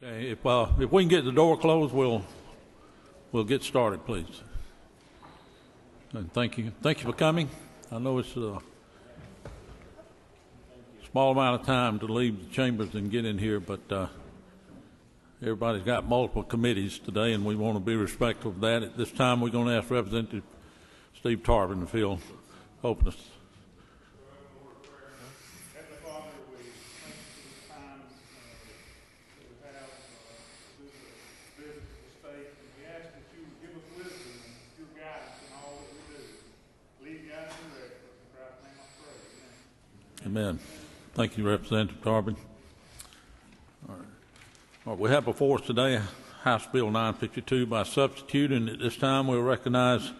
Okay, if we can get the door closed, we'll get started, please. And thank you for coming. I know it's a small amount of time to leave the chambers and get in here, but everybody's got multiple committees today, and we want to be respectful of that. At this time, we're going to ask Representative Steve Tarbin to fill open us. Amen. Thank you, Representative Tarbin. All right, we have before us today House Bill 952 by substitute, and at this time we'll recognize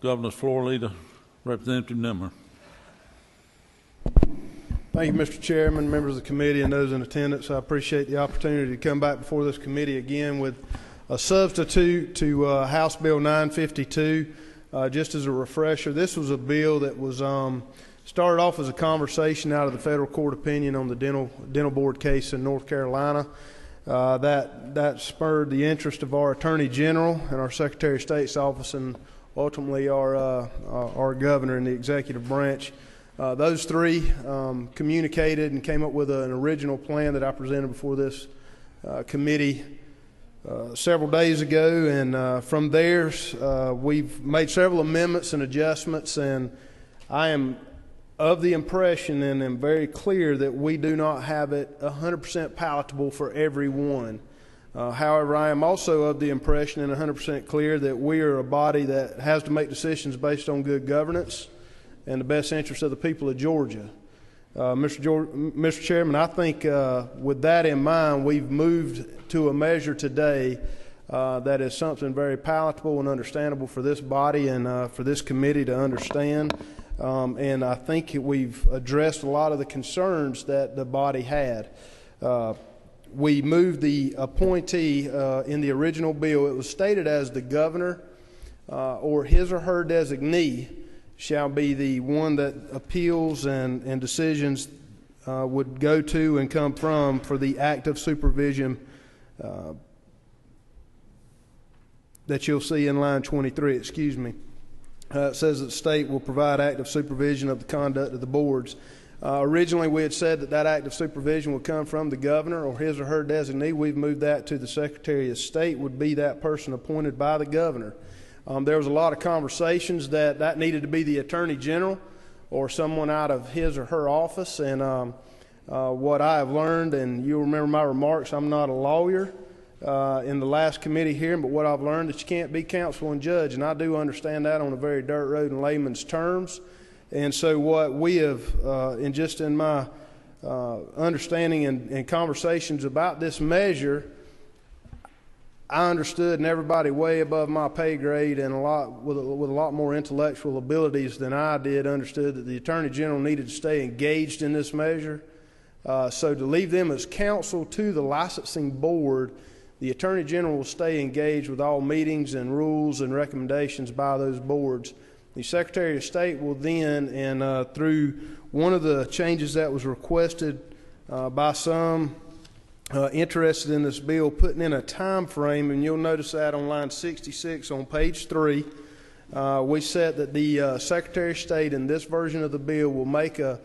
Governor's Floor Leader, Representative Nimmer. Thank you, Mr. Chairman, members of the committee, and those in attendance. I appreciate the opportunity to come back before this committee again with a substitute to House Bill 952. Just as a refresher, this was a bill that was started off as a conversation out of the federal court opinion on the dental board case in North Carolina. That spurred the interest of our Attorney General and our Secretary of State's office, and ultimately our governor in the executive branch. Those three communicated and came up with an original plan that I presented before this committee several days ago, and from there we've made several amendments and adjustments, and I am of the impression and am very clear that we do not have it 100% palatable for everyone. However, I am also of the impression and 100% clear that we are a body that has to make decisions based on good governance and the best interest of the people of Georgia. Mr. Chairman, I think with that in mind, we've moved to a measure today that is something very palatable and understandable for this body and for this committee to understand. And I think we've addressed a lot of the concerns that the body had. We moved the appointee in the original bill. It was stated as the governor or his or her designee shall be the one that appeals and decisions would go to and come from for the act of supervision that you'll see in line 23, excuse me. It says that the state will provide active supervision of the conduct of the boards. Originally, we had said that active supervision would come from the governor or his or her designee. We've moved that to the Secretary of State would be that person appointed by the governor. There was a lot of conversations that needed to be the Attorney General or someone out of his or her office. And what I have learned, and you'll remember my remarks, I'm not a lawyer in the last committee hearing, but what I've learned is you can't be counsel and judge, and I do understand that on a very dirt road in layman's terms. And so what we have, in my understanding and conversations about this measure, I understood, and everybody way above my pay grade and with a lot more intellectual abilities than I did, understood that the Attorney General needed to stay engaged in this measure. So to leave them as counsel to the licensing board, the Attorney General will stay engaged with all meetings and rules and recommendations by those boards. The Secretary of State will then, and through one of the changes that was requested by some interested in this bill, putting in a time frame, and you'll notice that on line 66 on page 3, we said that the Secretary of State in this version of the bill will make a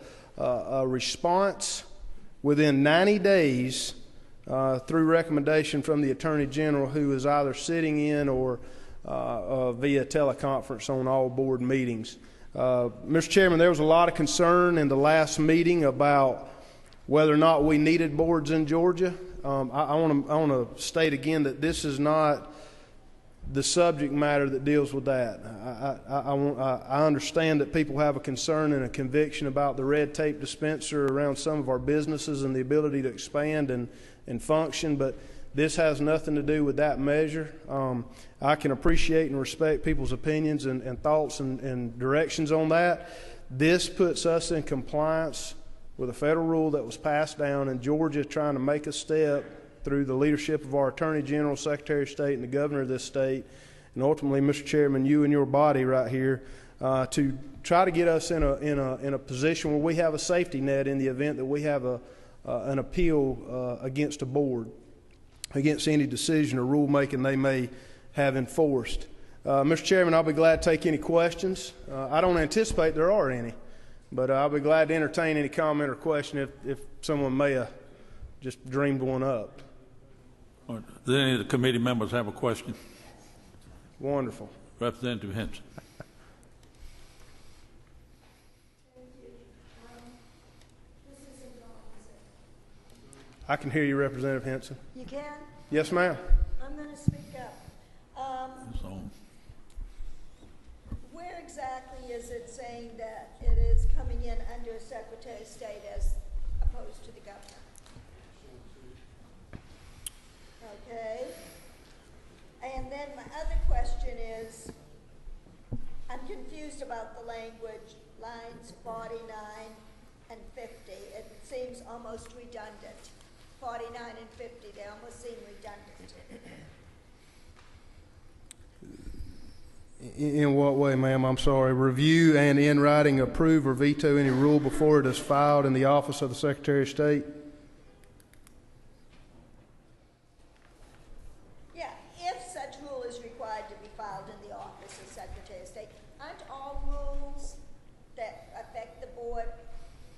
response within 90 days through recommendation from the Attorney General, who is either sitting in or via teleconference on all board meetings. Mr. Chairman, there was a lot of concern in the last meeting about whether or not we needed boards in Georgia. I want to state again that this is not the subject matter that deals with that. I understand that people have a concern and a conviction about the red tape dispenser around some of our businesses and the ability to expand and function, but this has nothing to do with that measure. I can appreciate and respect people's opinions and thoughts and directions on that. This puts us in compliance with a federal rule that was passed down in Georgia, trying to make a step through the leadership of our Attorney General, Secretary of State, and the Governor of this state, and ultimately, Mr. Chairman, you and your body right here, to try to get us in a position where we have a safety net in the event that we have a an appeal against a board, against any decision or rulemaking they may have enforced. Mr. Chairman, I'll be glad to take any questions. I don't anticipate there are any, but I'll be glad to entertain any comment or question if someone may have just dreamed one up. Do any of the committee members have a question? Wonderful. Representative Henson. I can hear you, Representative Henson. You can? Yes, ma'am. I'm going to speak up. It's on. Where exactly is it saying that it is coming in under Secretary of State as opposed to the governor? Okay. And then my other question is, I'm confused about the language, lines 49 and 50. It seems almost redundant. 49 and 50, they almost seem redundant. In what way, ma'am? I'm sorry. Review and in writing approve or veto any rule before it is filed in the office of the Secretary of State? Yeah, if such rule is required to be filed in the office of Secretary of State, aren't all rules that affect the board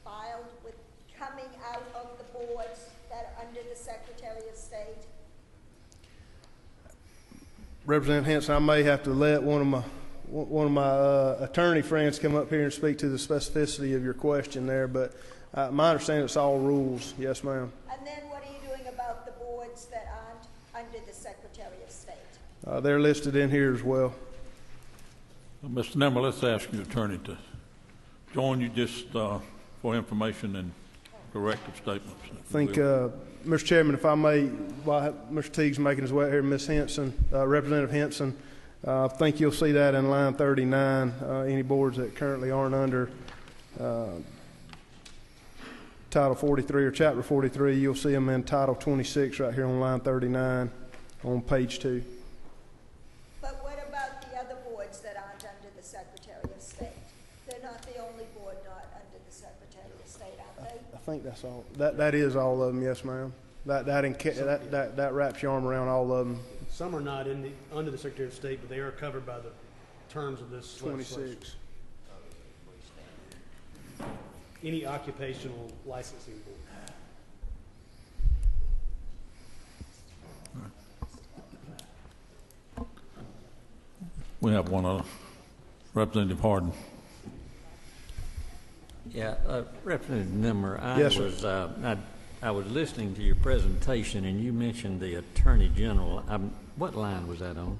filed with coming out of the boards that are under the Secretary of State? Representative Henson, I may have to let one of my attorney friends come up here and speak to the specificity of your question there, but my understanding it's all rules. Yes, ma'am. And then what are you doing about the boards that aren't under the Secretary of State? They're listed in here as well. Mr. Nimmer, let's ask your attorney to join you just for information and corrective statements. I think, Mr. Chairman, if I may, while Mr. Teague's making his way here, Ms. Henson, Representative Henson, I think you'll see that in line 39, any boards that currently aren't under Title 43 or Chapter 43, you'll see them in Title 26 right here on line 39 on page 2. But what about the other boards that aren't under the Secretary of State? They're not the only board not under the Secretary of State, are they? I think that's all. That is all of them, yes, ma'am. That wraps your arm around all of them. Some are not under the Secretary of State, but they are covered by the terms of this 26. Any occupational licensing board. We have one other. Representative Harden. Yeah, Representative Nimmer, Yes, sir. I was listening to your presentation, and you mentioned the Attorney General. What line was that on?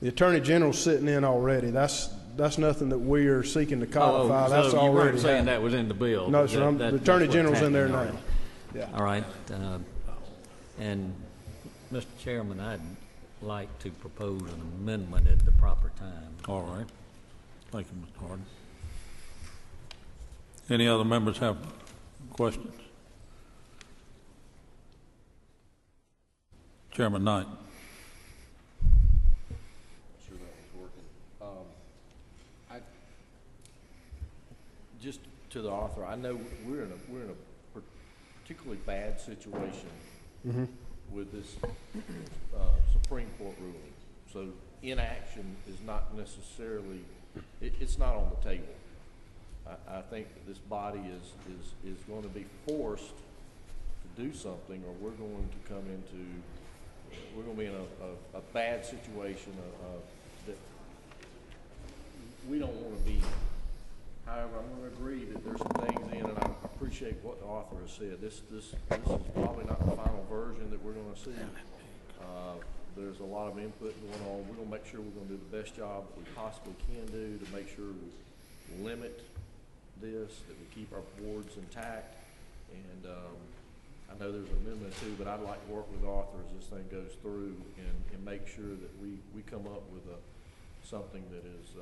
The Attorney General's sitting in already. That's nothing that we are seeking to codify. So That's you already weren't saying happened. that was in the bill? No, sir. The Attorney General's in there now. Already. Yeah. All right. And, Mr. Chairman, I'd like to propose an amendment at the proper time. All right. Thank you, Mr. Harden. Any other members have questions? Chairman Knight. Sure that was working. Just to the author, I know we're in a particularly bad situation with this Supreme Court ruling. So inaction is not necessarily, it's not on the table. I think that this body is going to be forced to do something, or we're going to be in a bad situation that we don't want to be in. However, I'm going to agree that there's some things in, and I appreciate what the author has said. This is probably not the final version that we're going to see. There's a lot of input going on. We're going to make sure we're going to do the best job that we possibly can do to make sure we limit this, that we keep our boards intact. And I know there's an amendment too, but I'd like to work with authors as this thing goes through and make sure that we come up with something that is,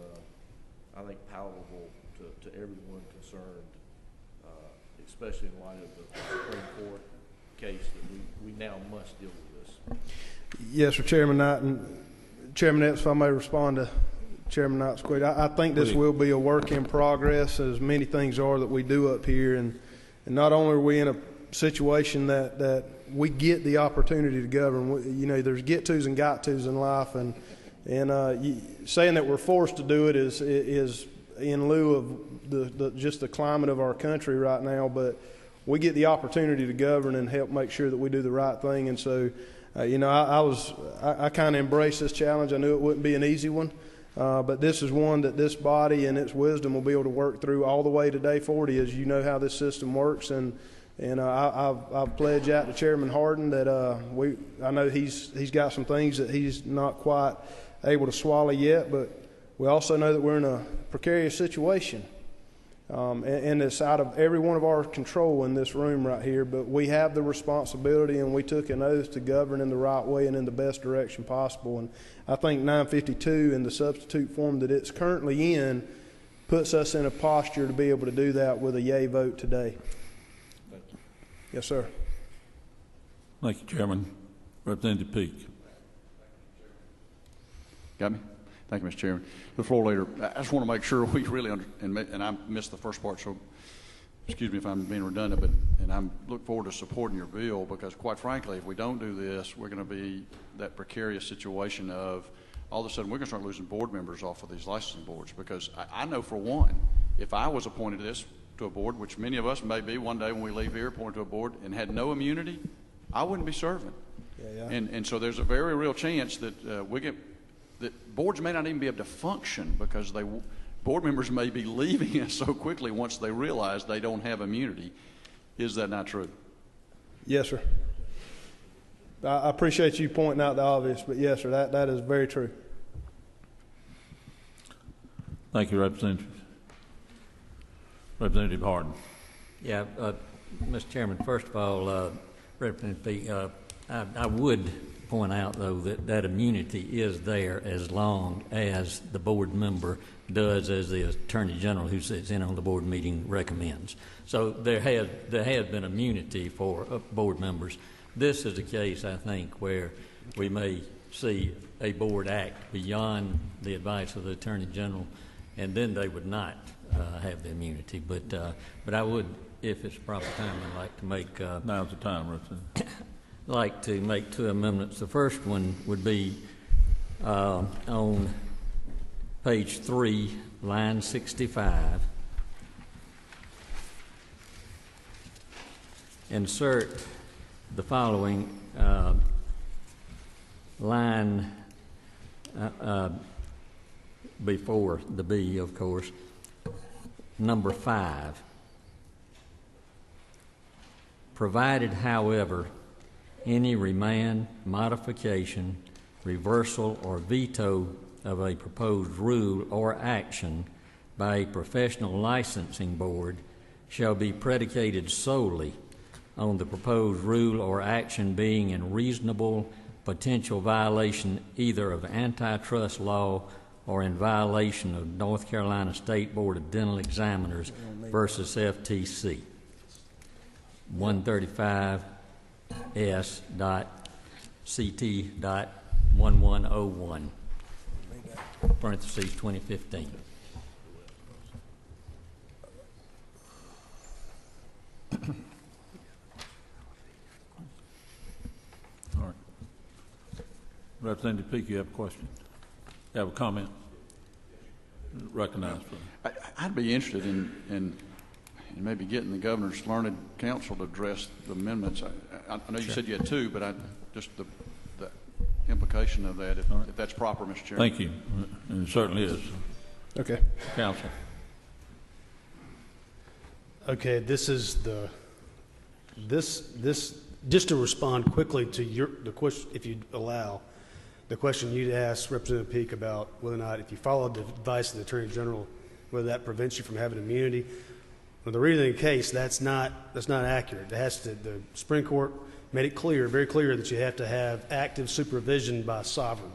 I think, palatable to everyone concerned, especially in light of the Supreme Court case that we now must deal with this. Yes, sir, Chairman Knight. And Chairman Epps, if I may respond to Chairman Knight's question, I think this will be a work in progress, as many things are that we do up here. And not only are we in situation that we get the opportunity to govern. You know, there's get-tos and got-tos in life, and saying that we're forced to do it is in lieu of just the climate of our country right now, but we get the opportunity to govern and help make sure that we do the right thing. And so, you know, I kind of embraced this challenge. I knew it wouldn't be an easy one, but this is one that this body and its wisdom will be able to work through all the way to day 40, as you know how this system works. And I've pledged out to Chairman Harden that I know he's got some things that he's not quite able to swallow yet, but we also know that we're in a precarious situation. And it's out of every one of our control in this room right here, but we have the responsibility, and we took an oath to govern in the right way and in the best direction possible. And I think 952 in the substitute form that it's currently in puts us in a posture to be able to do that with a yay vote today. Yes, sir. Thank you, Chairman. Representative Peake. Got me? Thank you, Mr. Chairman. The floor leader, I just want to make sure we really and I missed the first part, so excuse me if I'm being redundant, and I look forward to supporting your bill, because quite frankly, if we don't do this, we're going to be that precarious situation of all of a sudden we're going to start losing board members off of these licensing boards. Because I know for one, if I was appointed to a board, which many of us may be one day when we leave here, appointed to a board and had no immunity, I wouldn't be serving. Yeah. And so there's a very real chance that that boards may not even be able to function, because board members may be leaving us so quickly once they realize they don't have immunity. Is that not true? Yes, sir. I appreciate you pointing out the obvious, but yes, sir, that is very true. Thank you, Representative. Representative Harden. Yeah, Mr. Chairman, first of all, Representative Peake, I would point out, though, that immunity is there as long as the board member does as the Attorney General who sits in on the board meeting recommends. So there has been immunity for board members. This is a case, I think, where we may see a board act beyond the advice of the Attorney General, and then they would not have the immunity. But I would, if it's proper time, I'd like to make Now's the time, Representative. like to make two amendments. The first one would be on page 3, line 65. Insert the following line before the B, of course, number 5. Provided, however, any remand, modification, reversal, or veto of a proposed rule or action by a professional licensing board shall be predicated solely on the proposed rule or action being in reasonable potential violation either of antitrust law or in violation of North Carolina State Board of Dental Examiners versus FTC 135S.CT.1101, parentheses 2015. All right. Representative Peake, you have a question? You have a comment? Recognized. I'd be interested in maybe getting the governor's learned counsel to address the amendments. I know you said you had two, but just the implication of that, if that's proper, Mr. Chairman. Thank you. And it certainly is. Okay. Counsel. Okay, this just to respond quickly to the question, if you allow, the question you'd asked Representative Peake about whether or not, if you followed the advice of the Attorney General, whether that prevents you from having immunity. Well, the reading of the case, that's not accurate. The Supreme Court made it clear, very clear, that you have to have active supervision by sovereign,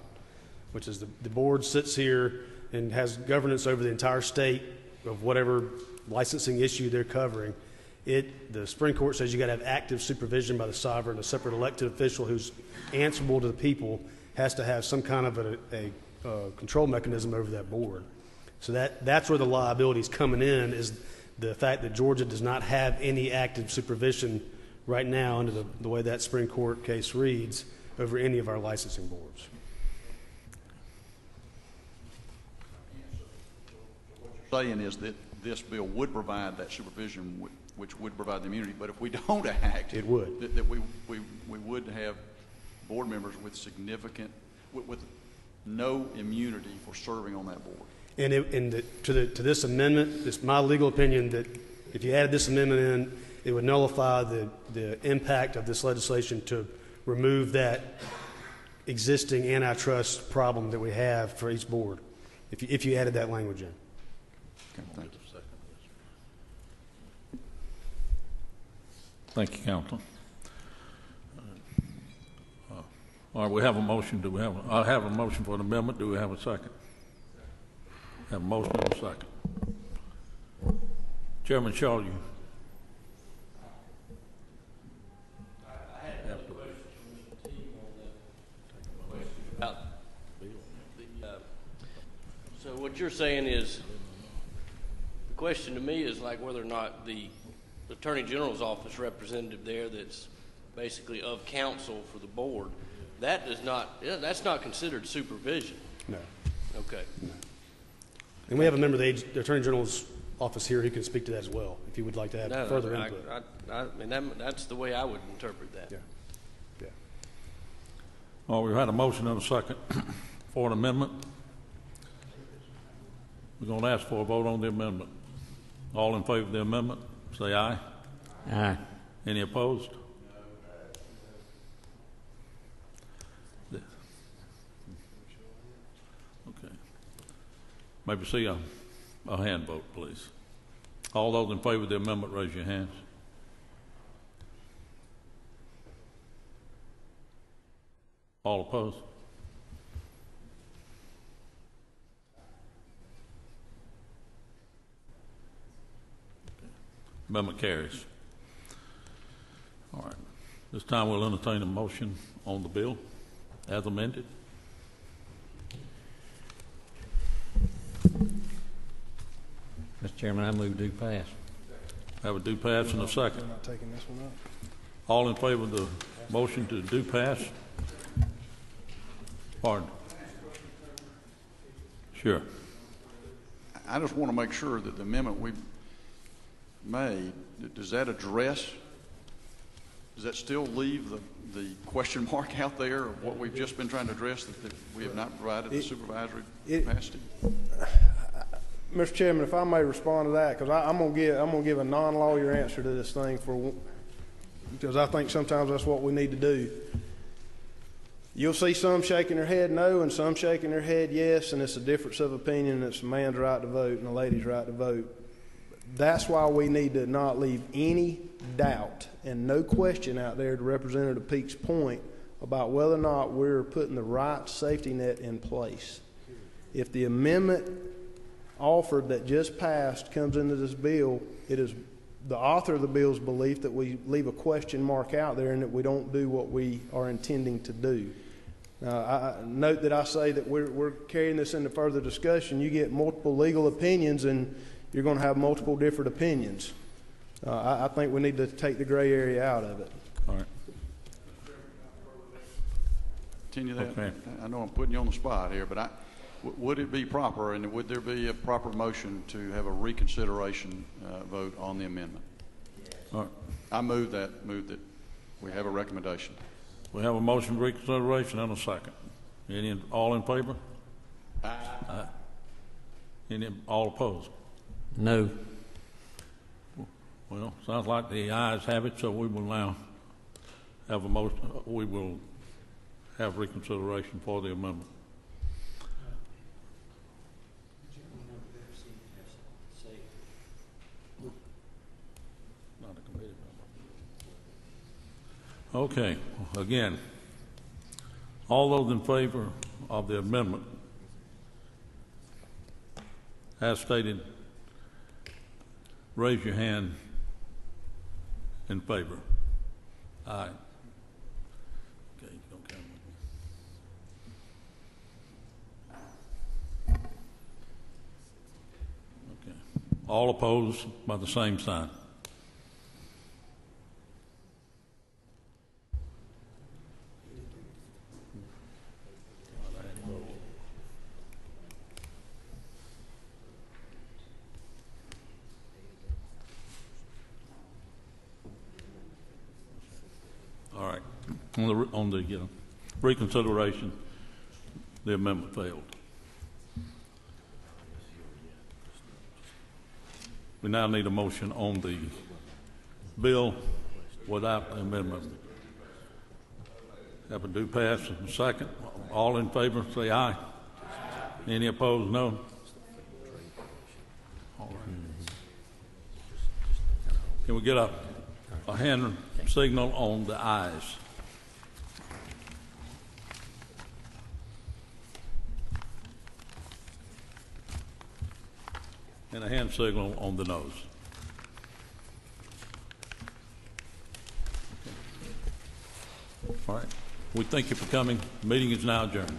which is the board sits here and has governance over the entire state of whatever licensing issue they're covering. The Supreme Court says you got to have active supervision by the sovereign. A separate elected official who's answerable to the people has to have some kind of a control mechanism over that board. So that's where the liability is coming in, is the fact that Georgia does not have any active supervision right now under the way that Supreme Court case reads over any of our licensing boards. Saying is that this bill would provide that supervision, which would provide the immunity, but if we don't act, It would. that we would have board members with significant, with no immunity for serving on that board. And to this amendment, it's my legal opinion that if you added this amendment in, it would nullify the impact of this legislation to remove that existing antitrust problem that we have for each board, if you added that language in. Okay, thank you. Thank you, Counsel. All right, we have a motion. I have a motion for an amendment. Do we have a second? Have a motion and a second. Chairman Shaw, you. So what you're saying is, the question to me is like whether or not the Attorney General's office representative there that's basically of counsel for the board, that does not, that's not considered supervision. No. Okay. And we have a member of the Attorney General's office here who can speak to that as well, if you would like to have No, further I input. mean, that's the way I would interpret that. Yeah. Yeah. Well, we've had a motion and a second for an amendment. We're going to ask for a vote on the amendment. All in favor of the amendment, say aye. Aye. Any opposed? Okay. Maybe see a hand vote, please. All those in favor of the amendment, raise your hands. All opposed? Amendment carries. All right. This time we'll entertain a motion on the bill as amended. Mr. Chairman, I move do pass. Have a do pass and a second. We're not taking this one up. All in favor of the motion to do pass? Pardon? Sure. I just want to make sure that the amendment we made, does that address, does that still leave the question mark out there of what we've just been trying to address, that we have not provided the supervisory capacity? Mr. Chairman, if I may respond to that, because I'm gonna give a non-lawyer answer to this thing because I think sometimes that's what we need to do. You'll see some shaking their head no and some shaking their head yes, and it's a difference of opinion. It's a man's right to vote and a lady's right to vote. That's why we need to not leave any doubt and no question out there to Representative Peake's point about whether or not we're putting the right safety net in place. If the amendment offered that just passed comes into this bill, it is the author of the bill's belief that we leave a question mark out there and that we don't do what we are intending to do. I note that I say that we're carrying this into further discussion. You get multiple legal opinions and you're going to have multiple different opinions. I think we need to take the gray area out of it. All right. Continue that. Okay. I know I'm putting you on the spot here, but would it be proper, and would there be a proper motion to have a reconsideration vote on the amendment? All right. I move that we have a recommendation. We have a motion for reconsideration and a second. All in favor? Aye. All opposed? No. Well, sounds like the ayes have it, so we will now have a motion. We will have reconsideration for the amendment. Not a committee member. Okay. Again, all those in favor of the amendment, as stated, raise your hand in favor. Aye. Okay, you don't count with me. Okay. All opposed by the same sign. On the reconsideration, the amendment failed. We now need a motion on the bill without the amendment. Have a do pass and second. All in favor, say aye. Any opposed, no. All right. Can we get a hand signal on the ayes? And a hand signal on the noes. All right. We thank you for coming. The meeting is now adjourned.